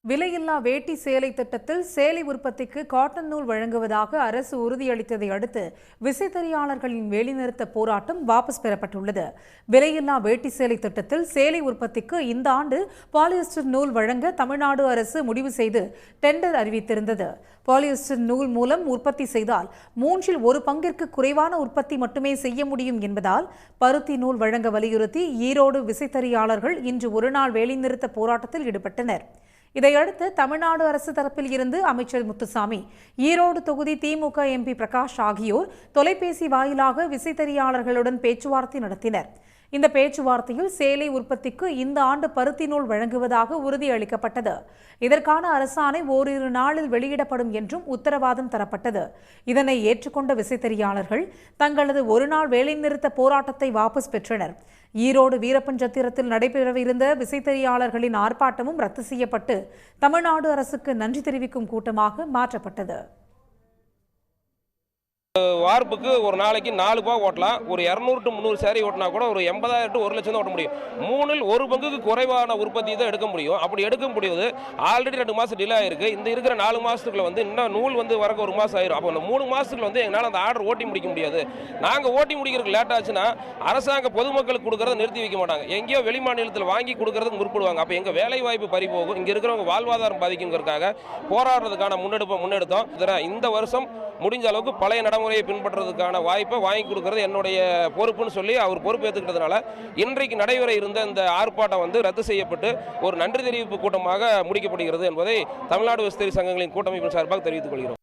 விலையில்லா வேட்டி சேலை திட்டத்தில் சேலை உற்பத்திக்கு காட்டன் நூல் வழங்குவதாக அரசு உறுதியளித்ததை அடுத்து விசைத்தறியாளர்களின் வேலைநிறுத்த போராட்டம் வாபஸ் பெறப்பட்டுள்ளது. விலையில்லா வேட்டி சேலை திட்டத்தில் சேலை உற்பத்திக்கு இந்த ஆண்டு பாலியஸ்டர் நூல் வழங்க தமிழ்நாடு அரசு முடிவு செய்து டெண்டர் அறிவித்திருந்தது. பாலியஸ்டர் நூல் மூலம் உற்பத்தி செய்தால் 1/3 பங்கிற்கு குறைவான உற்பத்தி மட்டுமே செய்ய முடியும் என்பதால் பருத்தி நூல் வழங்க வலியுறுத்தி ஈரோடு விசைத்தறியாளர்கள் இன்று ஒருநாள் வேலைநிறுத்த போராட்டத்தில் ஈடுபட்டனர். இதையடுத்து தமிழ்நாடு அரசு தரப்பில் இருந்து அமைச்சர் முத்துசாமி, ஈரோடு தொகுதி திமுக எம்பி பிரகாஷ் ஆகியோர் தொலைபேசி வாயிலாக விசைத்தறியாளர்களுடன் பேச்சுவார்த்தை நடத்தினர். இந்த பேச்சுவார்த்தையில் சேலை உற்பத்திக்கு இந்த ஆண்டு பருத்தி நூல் வழங்குவதாக உறுதியளிக்கப்பட்டது. இதற்கான அரசாணை ஓரிரு நாளில் வெளியிடப்படும் என்றும் உத்தரவாதம் தரப்பட்டது. இதனை ஏற்றுக்கொண்ட விசைத்தறியாளர்கள் தங்களது ஒருநாள் வேலைநிறுத்த போராட்டத்தை வாபஸ் பெற்றனர். ஈரோடு வீரப்பஞ்சத்திரத்தில் நடைபெறவிருந்த விசைத்தறியாளர்களின் ஆர்ப்பாட்டமும் ரத்து செய்யப்பட்டு தமிழ்நாடு அரசுக்கு நன்றி தெரிவிக்கும் கூட்டமாக மாற்றப்பட்டது. வார்ப்புக்கு ஒரு நாளைக்கு 4 பா ஓட்டலாம். ஒரு 200 to 300 சேரி ஓட்டினா கூட ஒரு 80,000 to 1 லட்சம் தான் ஓட்ட முடியும். 1/3 பங்குக்கு குறைவான உற்பத்தி தான் எடுக்க முடியும். அப்படி எடுக்க முடியாது. ஆல்ரெடி 2 மாதம் டிலே ஆயிருக்கு. இந்த இருக்கிற 4 மாதத்துக்குள்ள இன்னும் நூல் வரக்கு 1 மாதம் ஆயிரும். அப்போ 3 மாதத்துக்குள்ள எங்களால் அந்த ஆர்டர் ஓட்டி முடிக்க முடியாது. நாங்கள் ஓட்டி முடிக்கிறதுக்கு லேட் ஆச்சுன்னா அரசாங்க பொதுமக்களுக்கு கொடுக்கறத நிறுத்தி வைக்க மாட்டாங்க. எங்கேயோ வெளி மாநிலத்தில் வாங்கி கொடுக்கறதுக்கு முற்படுவாங்க. அப்போ எங்கள் வேலை வாய்ப்பு பறி போகும். இங்கே இருக்கிறவங்க வாழ்வாதாரம் பாதிக்குங்கிறதுக்காக போராடுறதுக்கான முன்னெடுத்தோம். இந்த வருஷம் முடிஞ்ச அளவுக்கு பழைய நடைமுறையை பின்பற்றுறதுக்கான வாய்ப்பை வாங்கி கொடுக்கறது என்னுடைய பொறுப்புன்னு சொல்லி அவர் பொறுப்பு ஏற்றுக்கிறதுனால இன்றைக்கு நடைபெற இருந்த இந்த ஆர்ப்பாட்டம் ரத்து செய்யப்பட்டு ஒரு நன்றி தெரிவிப்பு கூட்டமாக முடிக்கப்படுகிறது என்பதை தமிழ்நாடு விசைத்தறி சங்கங்களின் கூட்டமைப்பின் சார்பாக தெரிவித்துக் கொள்கிறோம்.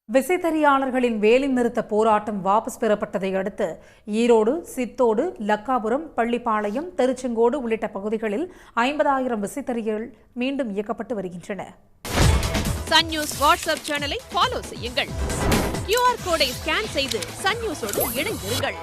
விசைத்தறியாளர்களின் வேலைநிறுத்த போராட்டம் வாபஸ் பெறப்பட்டதை அடுத்து ஈரோடு, சித்தோடு, லக்காபுரம், பள்ளிப்பாளையம், திருச்செங்கோடு உள்ளிட்ட பகுதிகளில் 50,000 விசைத்தறிகள் மீண்டும் இயக்கப்பட்டு வருகின்றன. சன் நியூஸ் வாட்ஸ்அப் சேனலை ஃபாலோ செய்யுங்கள். QR கோடை ஸ்கேன் செய்து சன் நியூஸோடு இணைந்திருங்கள்.